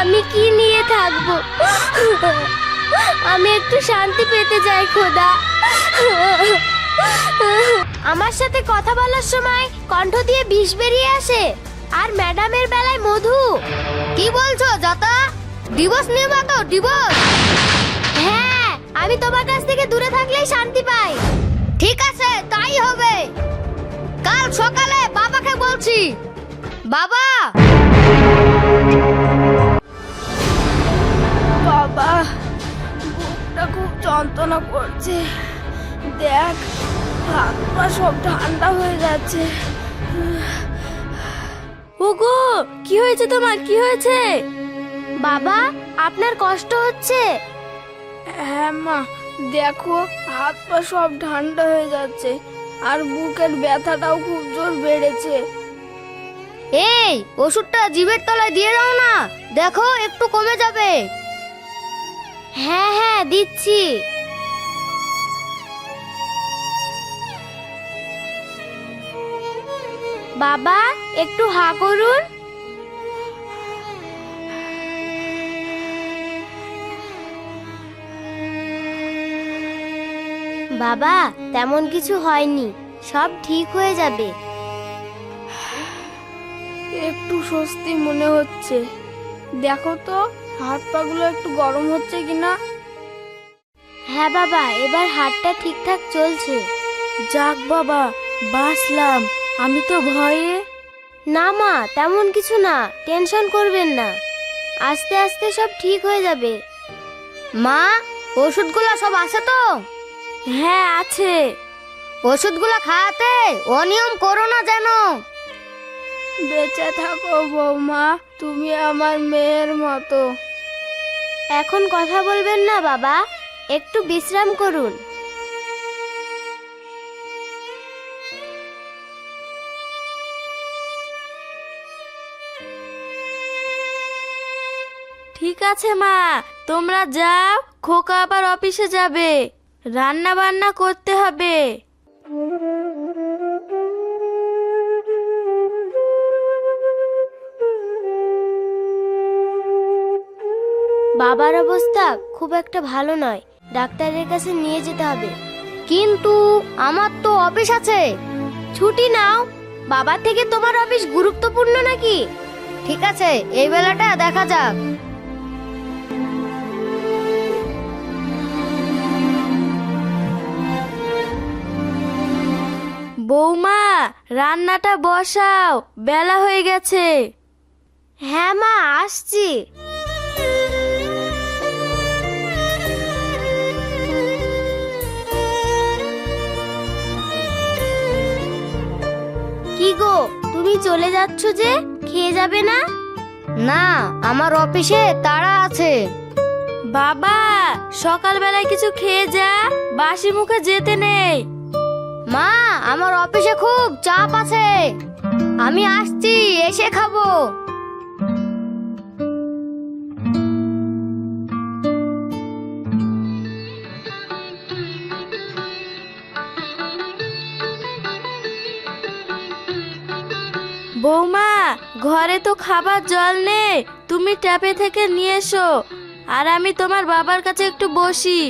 আমি কি নিয়ে থাকবো? আমি একটু শান্তি পেতে চাই খোদা। আমার সাথে কথা বলার সময় কণ্ঠ দিয়ে বিষ বেরিয়ে আসে, আর ম্যাডামের বেলায় মধু। কি বলছো যাতা? ডিভোর্স নেবা তো? ডিভোর্স? হ্যাঁ, আমি তোমার কাছ থেকে দূরে থাকলেই শান্তি পাই। ঠিক আছে, তাই হবে। কাল সকালে বাবাকে বলছি। বাবা! বাবা, বুকটা খুব যন্ত্রণা করছে। দেখ, হাত পা সব ঠান্ডা হয়ে যাচ্ছে। ওগো, কি হয়েছে তোমার? কি হয়েছে? বাবা, আপনার কষ্ট হচ্ছে? হ্যাঁ মা, দেখো হাত পা সব ঠান্ডা হয়ে যাচ্ছে, আর বুকের ব্যথাটাও খুব জোর বেড়েছে। এই ওষুধটা জিভের তলায় দিয়ে দাও না, দেখো একটু কমে যাবে। হ্যাঁ হ্যাঁ, দিচ্ছি। বাবা, একটু হা করুন। বাবা, তেমন কিছু হয়নি, সব ঠিক হয়ে যাবে। একটু স্বস্তি মনে হচ্ছে। দেখো তো হাত পাগুলো একটু গরম হচ্ছে কিনা। হ্যাঁ বাবা, এবার হাতটা ঠিকঠাক চলছে। যাক বাবা, বাঁচলাম। আমি তো ভয়ে। না মা, তেমন কিছু না, টেনশন করবেন না, আস্তে আস্তে সব ঠিক হয়ে যাবে। মা, ওষুধগুলো সব আছে তো? হ্যাঁ আছে। ওষুধগুলো খাওয়াতে অনিয়ম করো না যেন। বেঁচে থাকো বৌমা, তুমি আমার মেয়ের মতো। এখন কথা বলবেন না বাবা, একটু বিশ্রাম করুন। ঠিক আছে মা, তোমরা যাও, খোকা আবার অফিসে যাবে, রান্না বান্না করতে হবে। বাবার অবস্থা খুব একটা ভালো নয়, ডাক্তারের কাছে নিয়ে যেতে হবে। কিন্তু আমার তো অফিস আছে। ছুটি নাও। বাবার থেকে তোমার অফিস গুরুত্বপূর্ণ নাকি? ঠিক আছে, এই বেলাটা দেখা যাক। বৌমা, রান্নাটা বসাও, বেলা হয়ে গেছে। হ্যাঁ মা, আসছি। কি গো, তুমি চলে যাচ্ছ যে? খেয়ে যাবে না? না, আমার অফিসে তাড়া আছে। বাবা, সকালবেলায় কিছু খেয়ে যা, বাসি মুখে যেতে নেই। মা, আমার অফিসে খুব চাপ আছে, আমি আসছি, এসে খাবো। বৌমা, ঘরে তো খাবার জল নেই, তুমি ট্যাপে থেকে নিয়ে এসো, আর আমি তোমার বাবার কাছে একটু বসি।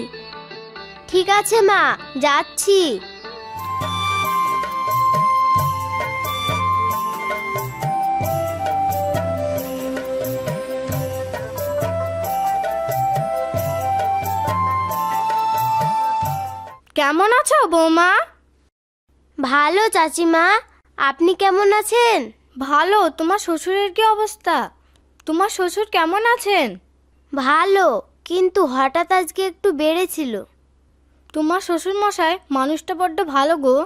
ঠিক আছে মা, যাচ্ছি। কেমন আছো বৌমা? ভালো চাচিমা, আপনি কেমন আছেন? ভালো। তোমার শ্বশুরের কি অবস্থা? তোমার শ্বশুর কেমন আছেন? ভালো, কিন্তু হঠাৎ আজকে একটু বেড়েছিল। তোমার শ্বশুর মশাই মানুষটা বড্ড ভালো গো।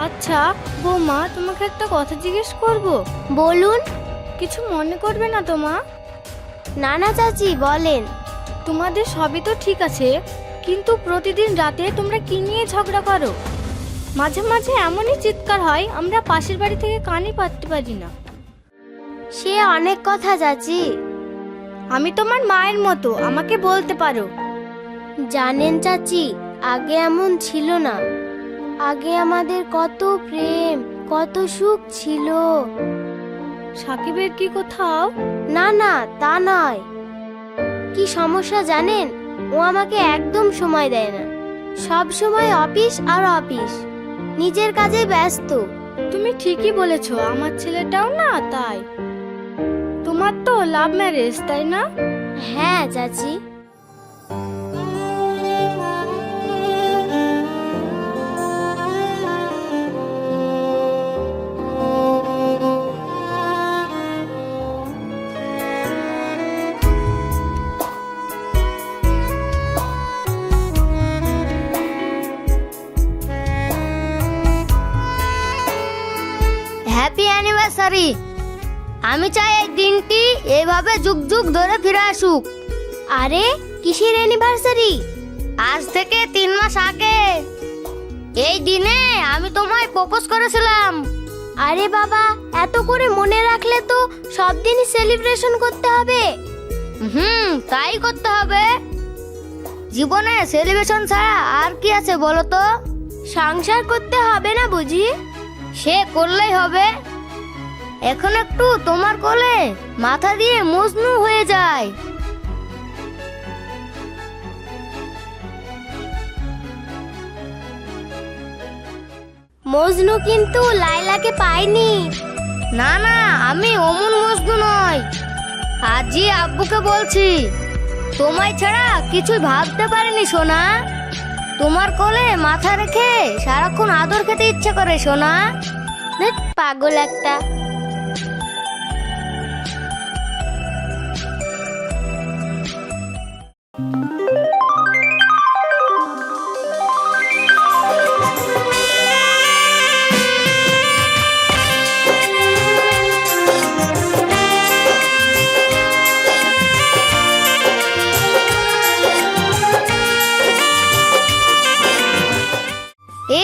আচ্ছা বৌমা, তোমাকে একটা কথা জিজ্ঞেস করব? বলুন। কিছু মনে করবে না তো মা? না না চাচি, বলেন। তোমাদের সবই তো ঠিক আছে, কিন্তু প্রতিদিন রাতে তোমরা কি নিয়ে ঝগড়া করো? মাঝে মাঝে এমনই চিৎকার হয়, আমরা পাশের বাড়ি থেকে কানই পাততে পারি না। সে অনেক কথা চাচি। আমি তোমার মায়ের মতো, আমাকে বলতে পারো। জানেন চাচি, আগে এমন ছিল না। আগে আমাদের কত প্রেম, কত সুখ ছিল। সাকিবের কি কোথাও? না না, তা নয়। কি সমস্যা জানেন, ও আমাকে একদম সময় দেয় না। সব সময় অফিস আর অফিস, নিজের কাজে ব্যস্ত। তুমি ঠিকই বলেছো, আমার ছেলেটাও না তাই। তোমার তো লাভ ম্যারেজ, তাই না? হ্যাঁ চাচি। Happy anniversary. আমি চাই এই দিনটি এইভাবে যুগ যুগ ধরে ফিরে আসুক। আরে কিসের অ্যানিভার্সারি? আজ থেকে 3 মাস আগে এই দিনে আমি তোমায় প্রপোজ করেছিলাম। আরে বাবা, এত করে মনে রাখলে তো সব দিনই সেলিব্রেশন করতে হবে। তাই করতে হবে। জীবনে সেলিব্রেশন ছাড়া আর কি আছে বলো তো? সংসার করতে হবে না বুঝি? সে করলেই হবে। এখন একটু তোমার কোলে মাথা দিয়ে মজনু হয়ে যায়। মজনু কিন্তু লাইলাকে পাইনি। না না, আমি অমন মজনু নই। আজই আব্বুকে বলছি, তোমায় ছাড়া কিছুই ভাবতে পারিনি সোনা। তোমার কোলে মাথা রেখে সারাক্ষণ আদর খেতে ইচ্ছে করে সোনা। পাগল একটা।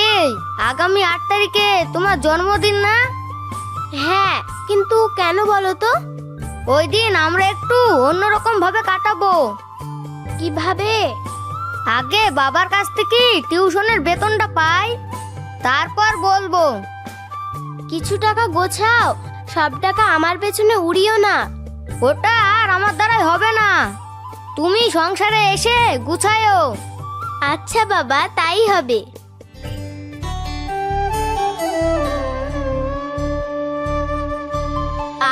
এই আগামী 8 তারিখে তোমার জন্মদিন না? হ্যাঁ, কিন্তু কেন বলো তো? ওই দিন আমরা একটু অন্যরকম ভাবে কাটাবো। কিভাবে? আগে বাবার কাছ থেকে টিউশনের বেতনটা পাই, তারপর বলবো। কিছু টাকা গোছাও, সব টাকা আমার পেছনে উড়িও না। ওটা আর আমার দ্বারাই হবে না, তুমি সংসারে এসে গুছায়ও। আচ্ছা বাবা, তাই হবে।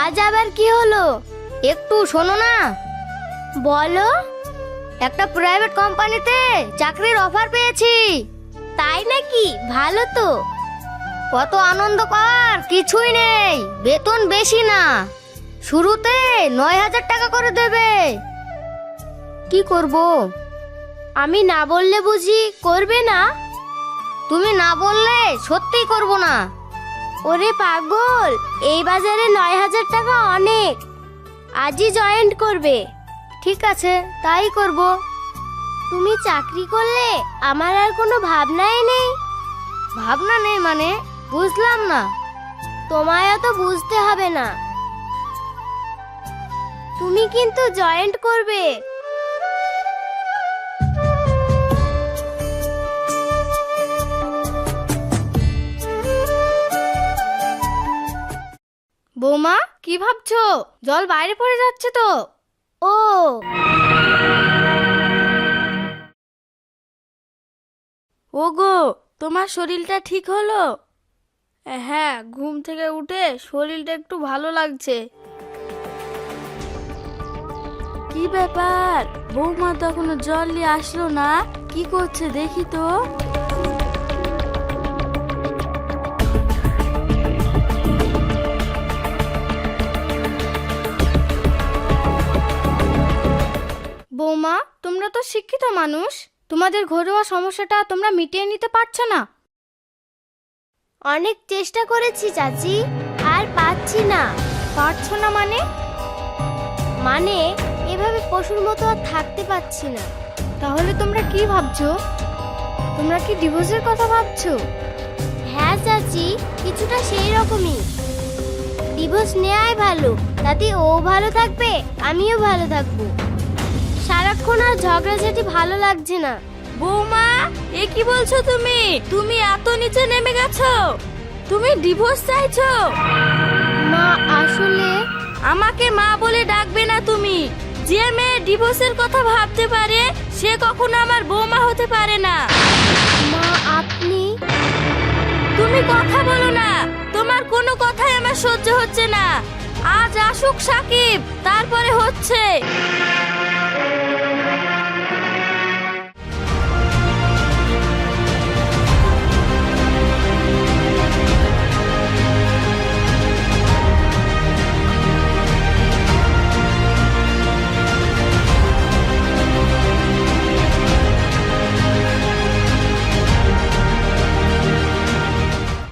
আজ আবার কি হলো? একটু শোনো না। বলো। একটা প্রাইভেট কোম্পানিতে চাকরির অফার পেয়েছি। তাই নাকি? ভালো তো। কত আনন্দ কর কিছুই নেই, বেতন বেশি না, শুরুতে 9,000 টাকা করে দেবে। কি করব? আমি না বললে বুঝি করবে না? তুমি না বললে সত্যি করব না। ওরে পাগল, এই বাজারে 9,000 টাকা অনেক। আজই জয়েন্ট করবে। ঠিক আছে, তাই করব। তুমি চাকরি করলে আমার আর কোনো ভাবনাই নেই। ভাবনা নেই মানে? বুঝলাম না। তোমায় তো বুঝতে হবে না, তুমি কিন্তু জয়েন্ট করবে। বৌমা, কি ভাবছো? জল বাইরে পড়ে যাচ্ছে তো। ও ওগো, তোমার শরীরটা ঠিক হলো? হ্যাঁ, ঘুম থেকে উঠে শরীরটা একটু ভালো লাগছে। কি ব্যাপার, বৌমা তো এখনো জল নিয়ে আসলো না? কি করছে দেখি তো। বৌমা, তোমরা তো শিক্ষিত মানুষ, তোমাদের ঘরোয়া সমস্যাটা তোমরা মিটিয়ে নিতে পারছো না? অনেক চেষ্টা করেছি চাচি, আর পাচ্ছি না। পারছো না মানে? মানে এভাবে পশুর মতো আর থাকতে পারছি না। তাহলে তোমরা কি ভাবছো? তোমরা কি ডিভোর্সের কথা ভাবছো? হ্যাঁ চাচি, কিছুটা সেই রকমই। ডিভোর্স নেওয়াই ভালো, তাতে ও ভালো থাকবে, আমিও ভালো থাকবো। সারাক্ষণ আর ঝগড়াঝাটি ভালো লাগছে না। বৌমা, এ কি বলছো তুমি? তুমি এত নিচে নেমে গেছো? তুমি ডিভোর্স চাইছো? মা আসলে আমাকে মা বলে ডাকবে না তুমি। যে মেয়ে ডিভোর্সের কথা ভাবতে পারে সে কখনো আমার বৌমা হতে পারে না। মা আপনি তুমি কথা বলো না, তোমার কোনো কথাই আমার সহ্য হচ্ছে না। আজ আসুক সাকিব, তারপরে হচ্ছে।